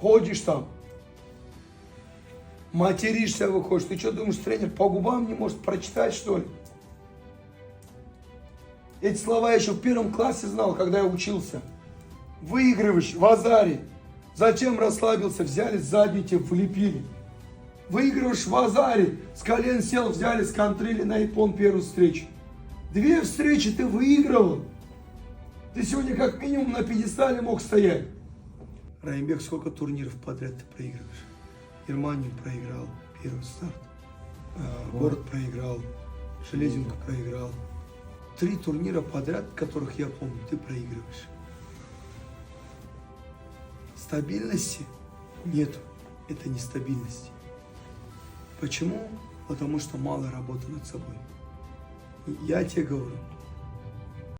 ходишь там, материшься, выходишь. Ты что думаешь, тренер по губам не может прочитать, что ли? Эти слова я еще в 1 классе знал, когда я учился. Выигрываешь в азаре. Зачем расслабился? Взяли сзади, тебе влепили. Выигрываешь в азаре. С колен сел, взяли, сконтрили на иппон первую встречу. 2 встречи ты выигрывал. Ты сегодня как минимум на пьедестале мог стоять. Раимбек, сколько турниров подряд ты проигрываешь? Германию проиграл, первый старт. Город проиграл, Железинку проиграл. 3 турнира подряд, которых я помню, ты проигрываешь. Стабильности нету. Это нестабильность. Почему? Потому что мало работы над собой. Я тебе говорю,